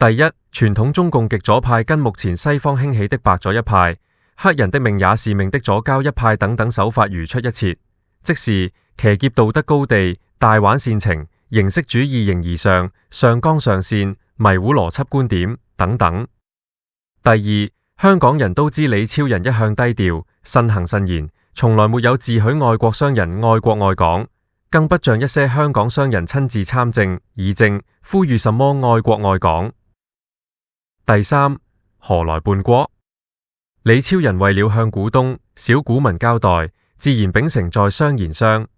第一，傳統中共極左派跟目前西方興起的白左一派、黑人的命也是命的左膠一派等等手法如出一轍，即是騎劫道德高地、大玩煽情、形式主義形而上、上綱上線、迷糊邏輯觀點等等。第二，香港人都知李超人一向低調、慎行慎言，從來沒有自詡愛國商人愛國愛港，更不像一些香港商人親自參政、議政，呼籲什麼愛國愛港。第三，何來叛國？李超人為了向股東、小股民交代，自然秉承在商言商，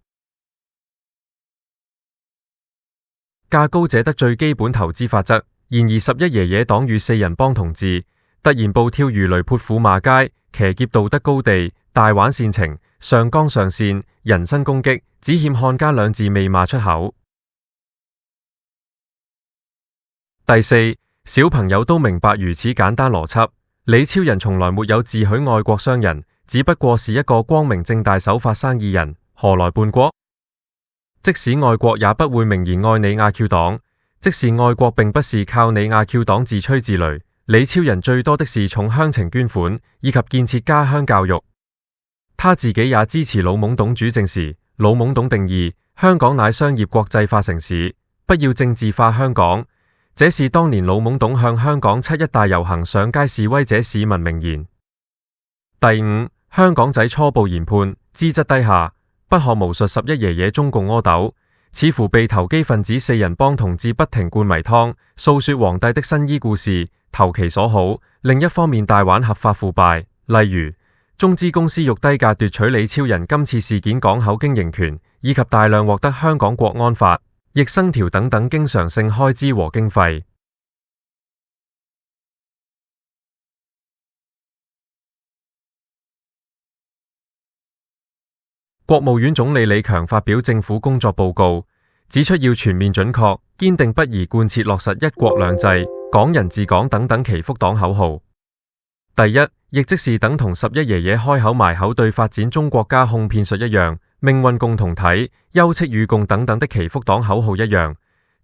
價高者得最基本投資法則。然而11爺爺黨與4人幫同志突然暴跳如雷潑婦罵街，騎劫道德高地，大玩煽情，上綱上線，人身攻擊，只欠漢奸兩字未罵出口。第四，小朋友都明白如此簡單邏輯，李超人從來沒有自詡愛國商人，只不過是一個光明正大守法生意人，何來叛國？即使愛國也不會明言愛你阿 Q 黨，即使愛國並不是靠你阿 Q 黨自吹自擂，李超人最多的是重鄉情捐款以及建設家鄉教育。他自己也支持老懵懂主政時，老懵懂定義香港乃商業國際化城市，不要政治化香港，這是當年老懵懂向香港7·1大遊行上街示威者市民名言。第五，香港仔初步研判資質低下，不學無術11爺爺中共阿斗，似乎被投機分子4人幫同志不停灌迷湯，訴說皇帝的新衣故事，投其所好。另一方面大玩合法腐敗，例如中資公司欲低價奪取李超人今次事件港口經營權，以及大量獲得香港國安法、逆生條等等經常性開支和經費。國務院總理李強發表政府工作報告，指出要全面準確、堅定不移貫徹落實一國兩制、港人治港等等祈福黨口號。第一，亦即是等同11爺爺開口埋口對發展中國家哄騙術一樣，命運共同體、休戚與共等等的祈福黨口號一樣，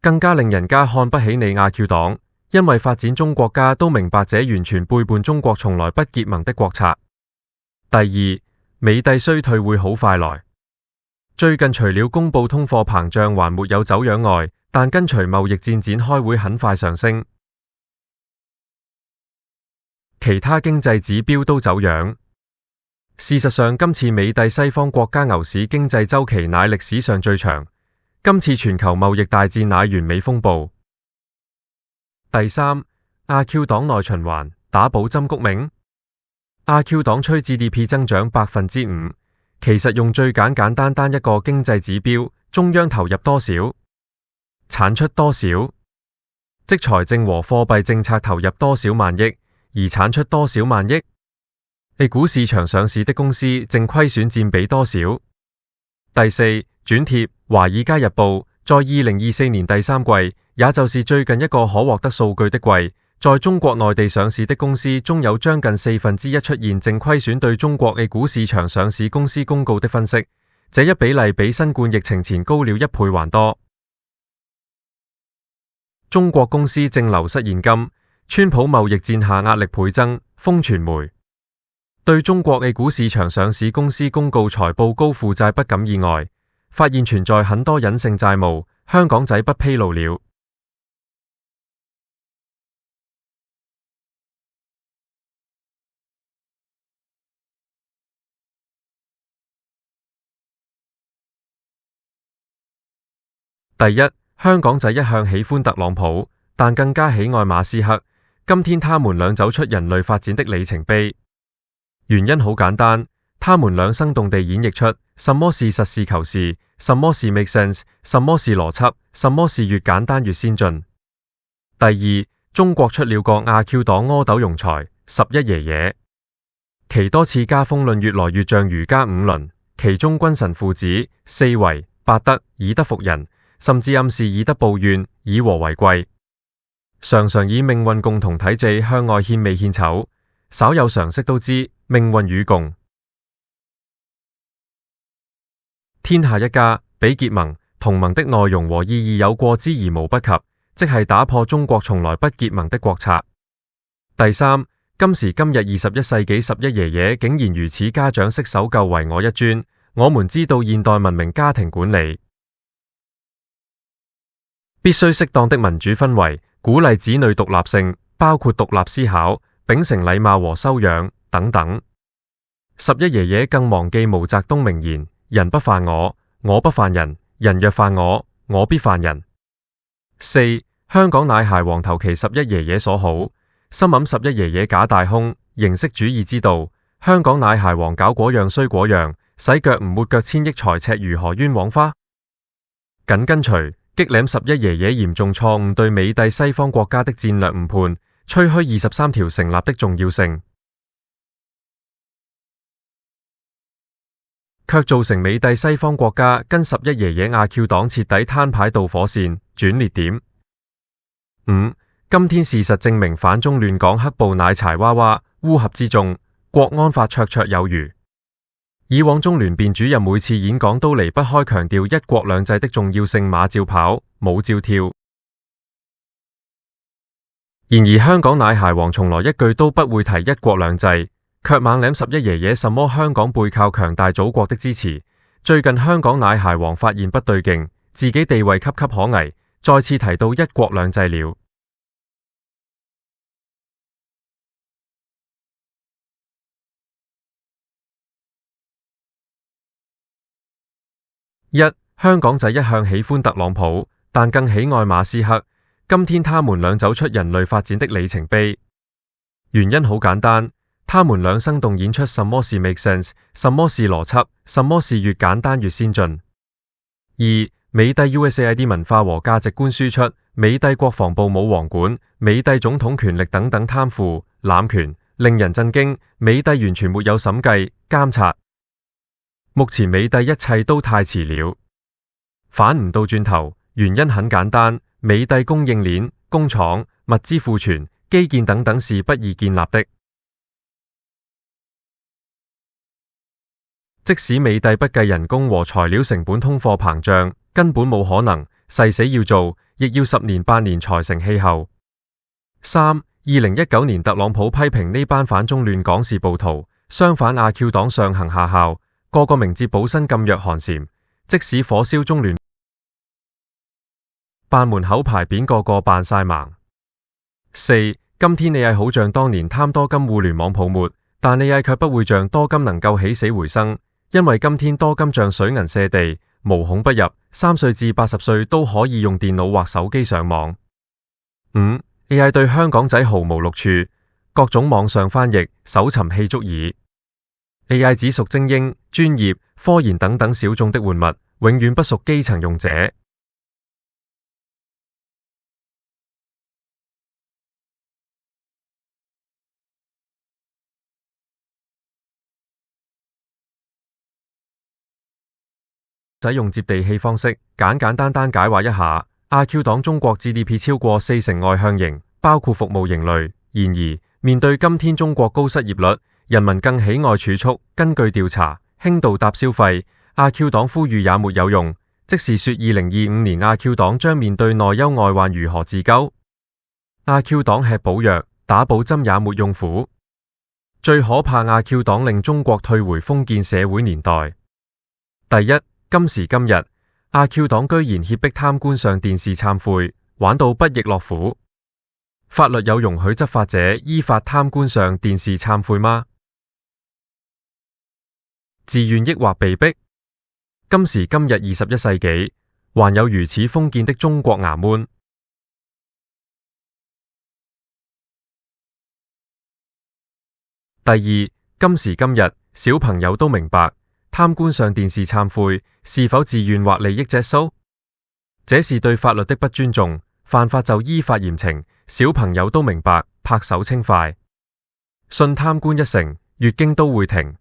更加令人家看不起你阿 Q 黨，因為發展中國家都明白這完全背叛中國從來不結盟的國策。第二，美帝衰退會好快來。最近除了公布通貨膨脹還沒有走樣外，但跟隨貿易戰展開會很快上升，其他經濟指標都走樣。事實上，今次美帝西方國家牛市經濟週期乃歷史上最長，今次全球貿易大戰乃完美風暴。第三，阿 Q 黨內循環打保針谷命。阿 Q 黨吹 GDP 增長5%，其實用最簡單單一個經濟指標，中央投入多少，產出多少，即財政和貨幣政策投入多少萬億，而產出多少萬億。A 股市場上市的公司淨虧損佔比多少？第四，轉貼《華爾街日報》在2024年第三季，也就是最近一個可獲得數據的季，在中國內地上市的公司中有將近1/4出現淨虧損。對中國 A 股市場上市公司公告的分析，這一比例比新冠疫情前高了1倍還多。中國公司正流失現金，川普貿易戰下壓力倍增。風傳媒對中國 A 股市場上市公司公告財報高負債不感意外，發現存在很多隱性債務，香港仔不披露了。第一，香港仔一向喜歡特朗普，但更加喜愛馬斯克。今天他們倆走出人類發展的里程碑，原因好簡單，他們倆生動地演繹出什麼是實事求是，什麼是 make sense， 什麼是邏輯，什麼是越簡單越先進。第二，中國出了個阿 Q 黨阿斗庸才11爺爺，其多次家風論越來越像儒家五倫，其中君臣父子、四維、八德、以德服人，甚至暗示以德報怨，以和為貴，常常以命運共同體制向外獻美獻醜，稍有常識都知命運與共。天下一家比結盟同盟的內容和意義有過之而無不及，即係打破中國從來不結盟的國策。第三，今時今日21世紀11爺爺竟然如此家長式守舊唯我一尊，我們知道現代文明家庭管理必須適當的民主氛圍，鼓勵子女獨立性，包括獨立思考、秉承禮貌和修養等等。11爺爺更忘記毛澤東名言：人不犯我，我不犯人；人若犯我，我必犯人。四，香港乃孩王投其11爺爺所好，深諳11爺爺假大空、形式主義之道。香港乃孩王搞果樣衰果樣，洗腳唔抹腳，千億財赤如何冤枉花？緊跟隨擊攬11爺爺嚴重錯誤對美帝西方國家的戰略誤判，吹噓23條成立的重要性，卻造成美帝西方國家跟11爺爺阿 Q 黨徹底攤牌導火線轉捩點。五，今天事實證明反中亂港黑暴乃柴娃娃烏合之眾，國安法綽綽有餘。以往中聯辦主任每次演講都離不開強調一國兩制的重要性，馬照跑，舞照跳。然而香港乃孩王從來一句都不會提一國兩制，卻猛攬11爺爺什麼香港背靠強大祖國的支持。最近香港乃孩王發現不對勁，自己地位岌岌可危，再次提到一國兩制了。一，香港仔一向喜歡特朗普，但更喜愛馬斯克。今天他們倆走出人類發展的里程碑，原因好簡單，他們倆生動演出什麼是 make sense， 什麼是邏輯，什麼是越簡單越先進。二，美帝 USAID 文化和價值觀輸出，美帝國防部冇王管，美帝總統權力等等貪腐濫權，令人震驚。美帝完全沒有審計監察。目前美帝一切都太遲了，反唔到轉頭，原因很簡單，美帝供應鏈、工廠、物資庫存、基建等等是不易建立的。即使美帝不計人工和材料成本通貨膨脹，根本冇可能，誓死要做，亦要10年8年才成氣候。三，2019年特朗普批評呢班反中亂港是暴徒，相反阿 Q 黨上行下效，個個明哲保身噤若寒蟬，即使火燒中聯辦門口牌匾，個個扮晒盲。四，今天 AI 好像當年貪多金互聯網泡沫，但 AI 卻不會像多金能夠起死回生，因為今天多金像水銀瀉地，無孔不入，3歲至80歲都可以用電腦或手機上網。五， AI 對香港仔毫無6處，各種網上翻譯、搜尋器足矣。AI 只屬精英、專業、科研等等小眾的玩物，永遠不屬基層用者。使用接地氣方式，簡簡單單解話一下。阿 Q 黨中國 GDP 超過40%外向型，包括服務型類。然而，面對今天中國高失業率，人民更喜愛儲蓄。根據調查，輕度搭消費，阿 Q 黨呼籲也沒有用。即是說，2025年阿 Q 黨將面對內憂外患，如何自救？阿 Q 黨吃補藥，打補針也沒用苦。最可怕，阿 Q 黨令中國退回封建社會年代。第一，今時今日，阿 Q 黨居然脅迫貪官上電視懺悔，玩到不亦樂乎。法律有容許執法者依法貪官上電視懺悔嗎？自願抑或被逼？今時今日21世紀，還有如此封建的中國衙門？第二，今時今日，小朋友都明白，貪官上電視懺悔是否自願或利益隻數？這是對法律的不尊重，犯法就依法嚴懲。小朋友都明白，拍手稱快。信貪官一成，月經都會停。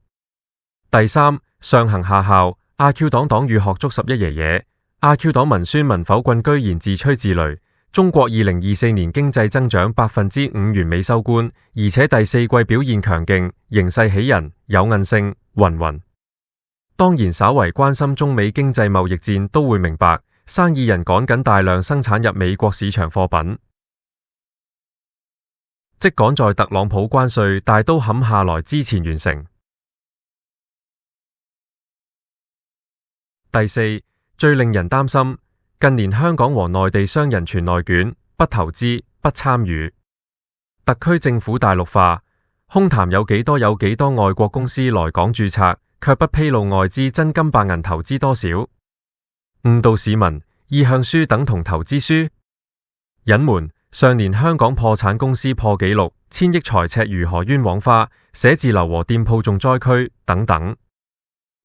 第三，上行下效，阿 Q 黨黨羽學足11爺爺。阿 Q 黨文宣文否郡居然自吹自擂。中國2024年經濟增長5%完美收官，而且第四季表現強勁，形勢喜人，有韌性，云云。當然，稍為關心中美經濟貿易戰都會明白，生意人趕緊大量生產入美國市場貨品，即趕在特朗普關稅大刀砍下來之前完成。第四，最令人擔心，近年香港和內地商人全內卷，不投資、不參與，特區政府大陸化，空談有幾多外國公司來港註冊，卻不披露外資真金白銀投資多少，誤導市民，意向書等同投資書，隱瞞上年香港破產公司破紀錄，千億財赤如何冤枉花，寫字樓和店鋪重災區等等。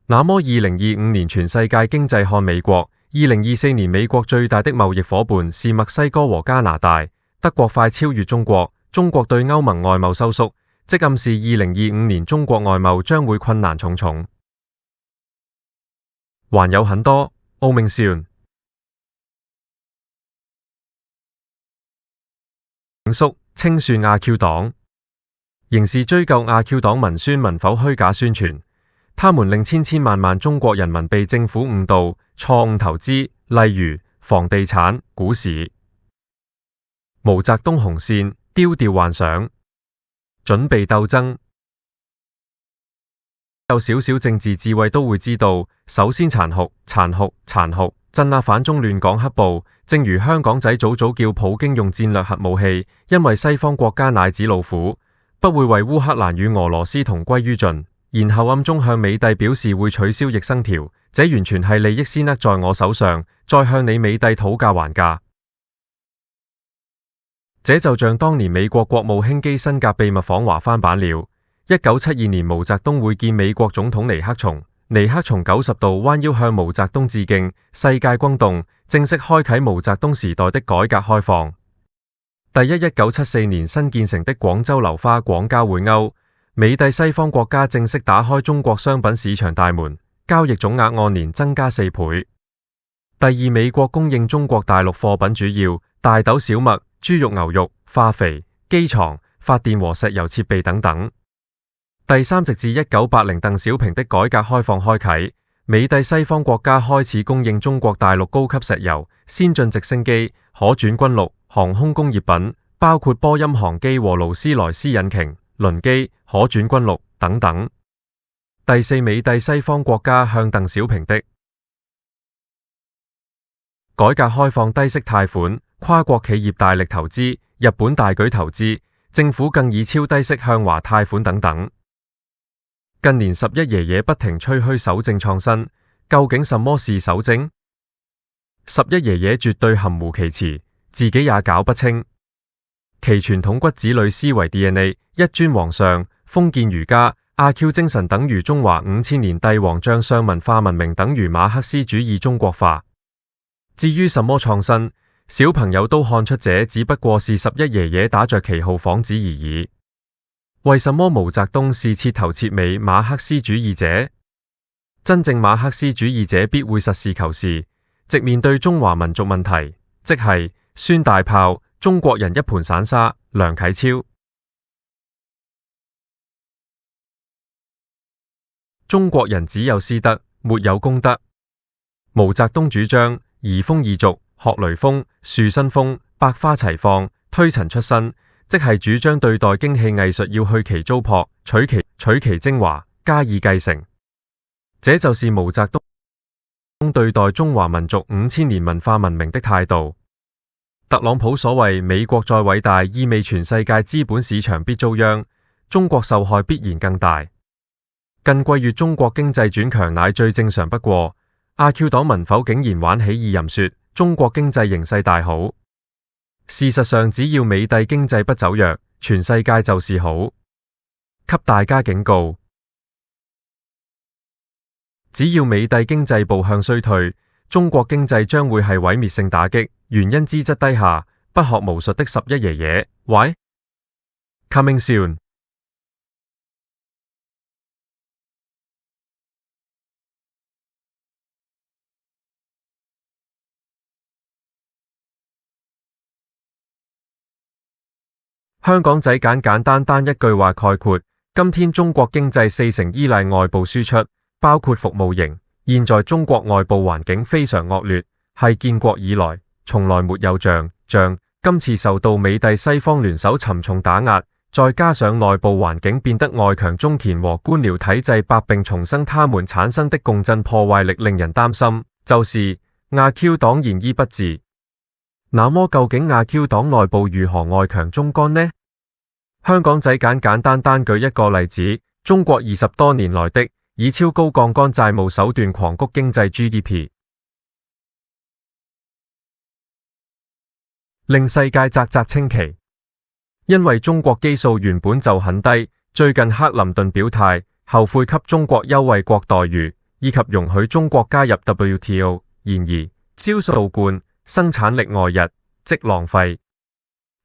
那麼2025年全世界經濟看美國，2024年美國最大的貿易夥伴是墨西哥和加拿大，德國快超越中國，中國對歐盟外貿收縮，即暗示2025年中國外貿將會困難重重。還有很多，歐明少肅清算阿 Q 黨，刑事追究阿 Q 黨文宣文否虛假宣傳，他們令千萬中國人民被政府誤導，錯誤投資，例如房地產、股市。毛澤東紅線，丟掉幻想，準備鬥爭。有少少政治智慧都會知道，首先殘酷，鎮壓反中亂港黑暴。正如香港仔早叫普京用戰略核武器，因為西方國家乃至老虎，不會為烏克蘭與俄羅斯同歸於盡。然後暗中向美帝表示會取消逆生條，這完全係利益先握在我手上，再向你美帝討價還價。這就像當年美國國務卿基辛格秘密訪華翻版了。1972年毛澤東會見美國總統尼克松，尼克松90度彎腰向毛澤東致敬，世界轟動，正式開啟毛澤東時代的改革開放。第一，1974年新建成的廣州流花廣交會勾，美帝西方國家正式打開中國商品市場大門，交易總額按年增加4倍。第二，美國供應中國大陸貨品主要大豆、小麥、豬肉、牛肉、化肥、機床、發電和石油設備等等。第三，直至1980鄧小平的改革開放開啟，美帝西方國家開始供應中國大陸高級石油、先進直升機、可轉軍陸、航空工業品，包括波音航機和勞斯萊斯引擎、輪機、可轉軍陸等等。第四，美帝西方國家向鄧小平的改革開放低息貸款，跨國企業大力投資，日本大舉投資，政府更以超低息向華貸款等等。近年11爺爺不停吹噓守正創新，究竟什麼是守正？11爺爺絕對含糊其辭，自己也搞不清。其傳統骨子裏思維 DNA， 一尊皇上，封建儒家，阿 Q 精神等於中華5000年帝王將相文化文明等於馬克思主義中國化。至於什麼創新，小朋友都看出這只不過是11爺爺打着旗號幌子而已。為什麼毛澤東是徹頭徹尾馬克思主義者？真正馬克思主義者必會實事求是，直面對中華民族問題，即係孫大炮、中國人一盤散沙、梁啟超。中國人只有私德，沒有公德。毛澤東主張移風易俗，學雷鋒、樹新風，百花齊放，推陳出新。即係主張對待京戲藝術要去其糟粕，取其精華，加以繼承。這就是毛澤東對待中華民族5000年文化文明的態度。特朗普所謂美國再偉大，意味全世界資本市場必遭殃，中國受害必然更大。近季月中國經濟轉強乃最正常不過，阿 Q 黨民否竟然玩起意淫說中國經濟形勢大好。事實上，只要美帝經濟不走弱，全世界就是好。給大家警告，只要美帝經濟步向衰退，中國經濟將會係毀滅性打擊。原因資質低下，不學無術的11爺爺。喂 ，Coming soon。香港仔簡單一句話概括，今天中國經濟40%依賴外部輸出，包括服務型。現在中國外部環境非常惡劣，係建國以來從來沒有像今次受到美帝西方聯手沉重打壓，再加上內部環境變得外強中乾和官僚體制百病叢生，他們產生的共振破壞力令人擔心，就是阿 Q 黨延醫不治。那麼究竟阿 Q 黨內部如何外強中乾呢？香港仔簡單舉一個例子，中國20多年來的以超高槓桿債務手段狂谷經濟 GDP， 令世界嘖稱奇。因為中國基數原本就很低，最近克林頓表態後悔給中國優惠國待遇，以及容許中國加入 WTO， 然而招數倒灌，生產力外溢，即浪費。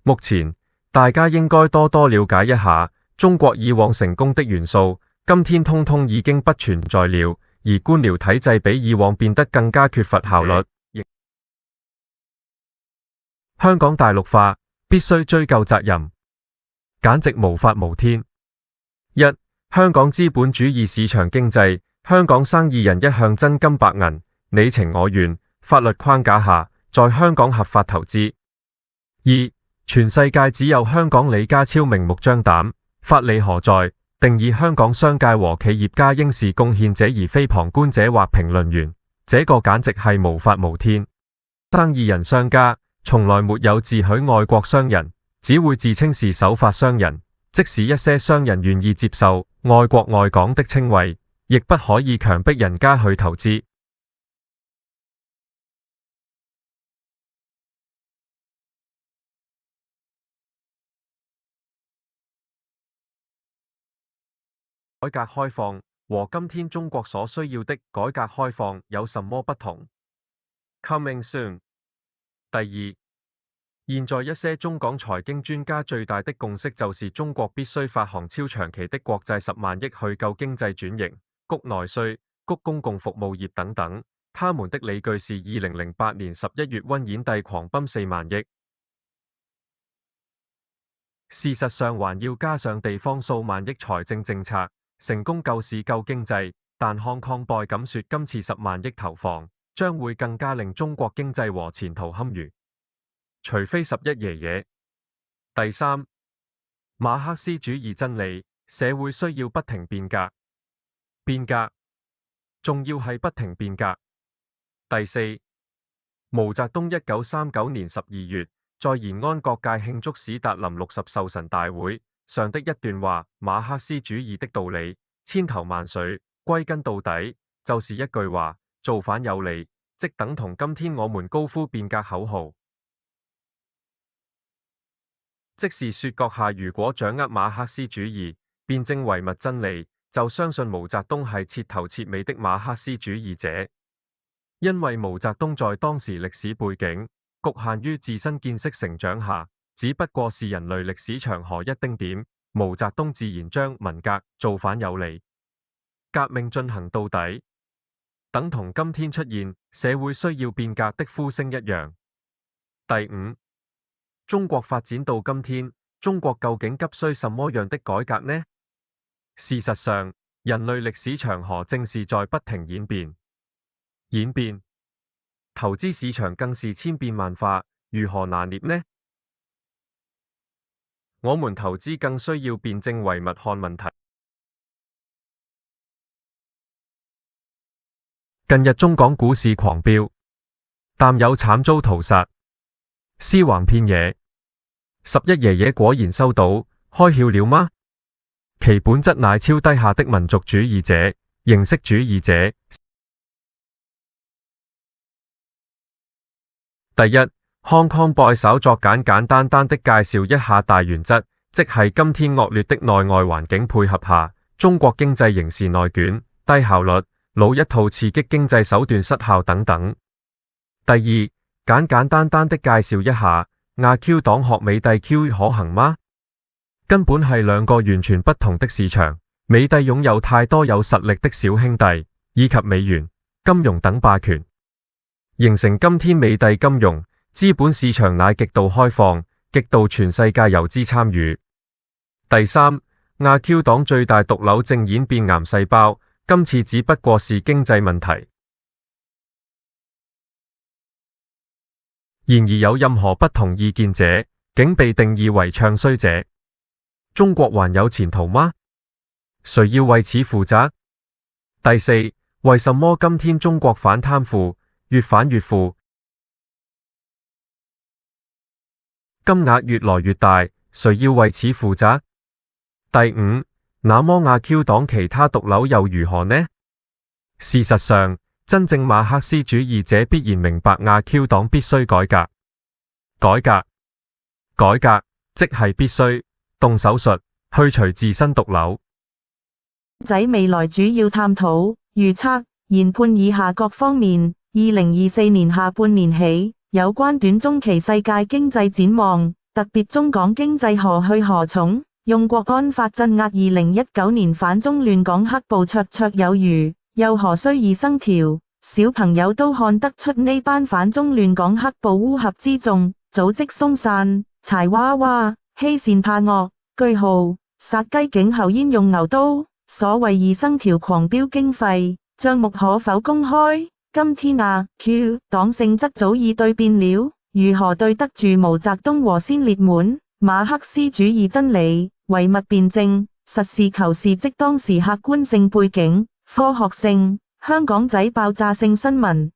目前大家應該多了解一下中國以往成功的元素，今天通通已經不存在了，而官僚體制比以往變得更加缺乏效率。香港大陸化必須追究責任，簡直無法無天。一、香港資本主義市場經濟，香港生意人一向真金白銀，你情我願，法律框架下，在香港合法投資。二、全世界只有香港李家超明目張膽，法理何在？定義香港商界和企業家應是貢獻者而非旁觀者或評論員，這個簡直係無法無天。生意人商家從來沒有自詡愛國商人，只會自稱是守法商人。即使一些商人願意接受愛國愛港的稱謂，亦不可以強迫人家去投資。改革開放和今天中國所需要的改革開放有什麼不同？ Coming soon。第二，現在一些中港財經專家最大的共識就是中國必須發行超長期的國債10萬億去救經濟轉型、谷內需、谷公共服務業等等。他們的理據是2008年11月瘟演帝狂奔4萬億。事實上還要加上地方數萬億財政政策，成功救市救經濟。但Hong Kong Boy敢說今次10萬億投放將會更加令中國經濟和前途堪虞，除非11爺爺。第三，馬克思主義真理，社會需要不停變革，仲要係不停變革。第四，毛澤東1939年12月在延安各界慶祝史達林60壽辰大會上的一段話，馬克思主義的道理千頭萬緒，歸根到底就是一句話：造反有理，即等同今天我們高呼變革口號。即是說，閣下如果掌握馬克思主義，辯證唯物真理，就相信毛澤東係徹頭徹尾的馬克思主義者。因為毛澤東在當時歷史背景局限於自身見識成長下，只不過是人類歷史長河一丁點。毛澤東自然將文革、造反有理、革命進行到底，等同今天出現社會需要變革的呼聲一樣。第五，中國發展到今天，中國究竟急需什麼樣的改革呢？事實上，人類歷史長河正是在不停演變。投資市場更是千變萬化，如何拿捏呢？我們投資更需要辯證唯物看問題。近日中港股市狂飆，但有慘遭屠殺，屍橫遍野。11爺爺果然收到開竅了嗎？其本質乃超低下的民族主義者、形式主義者。第一，Hong Kong Boy 稍作簡單的介紹一下大原則，即係今天惡劣的內外環境配合下，中國經濟仍是內卷、低效率、老一套刺激經濟手段失效等等。第二，簡單的介紹一下阿 Q 黨學美帝 Q 可行嗎？根本係兩個完全不同的市場。美帝擁有太多有實力的小兄弟，以及美元、金融等霸權，形成今天美帝金融資本市場乃極度開放，極度全世界游資參與。第三，阿 Q 黨最大毒瘤正演變癌細胞，今次只不過是經濟問題。然而有任何不同意見者，竟被定義為唱衰者。中國還有前途嗎？誰要為此負責？第四，為什麼今天中國反貪腐，越反越腐，金額越來越大，誰要為此負責？第五，那麼阿 Q 黨其他毒瘤又如何呢？事實上，真正馬克思主義者必然明白阿 Q 黨必須改革，改革，即係必須動手術去除自身毒瘤。仔未來主要探討、預測、研判以下各方面。2024年下半年起，有關短中期世界經濟展望，特別中港經濟何去何從，用國安法鎮壓2019年反中亂港黑暴綽綽有餘，又何須而生條？小朋友都看得出呢班反中亂港黑暴烏合之眾，組織鬆散，柴娃娃，欺善怕惡，句號，殺雞儆猴焉用牛刀，所謂而生條狂飆經費，賬目可否公開？今天阿 Q 黨性質早已對變了，如何對得住毛澤東和先烈們？馬克思主義真理，唯物辯證，實事求是即當時客觀性背景，科學性。香港仔爆炸性新聞。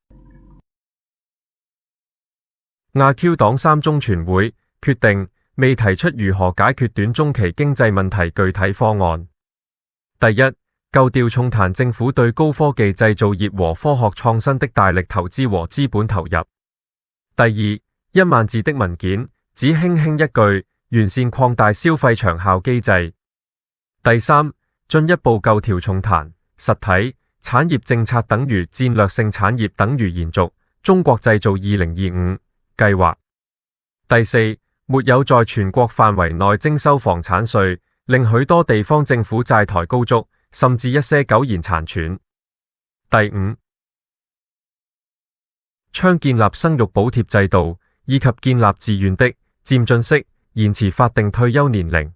阿 Q 黨三中全會決定未提出如何解決短中期經濟問題具體方案。第一，舊調重彈政府對高科技製造業和科學創新的大力投資和資本投入。第二，1萬字的文件只輕輕一句完善擴大消費長效機制。第三，進一步舊調重彈實體產業政策等於戰略性產業等於延續中國製造2025計劃。第四，沒有在全國範圍內徵收房產稅，令許多地方政府債台高築，甚至一些苟延殘喘。第五，倡建立生育補貼制度，以及建立自願的漸進式延遲法定退休年齡。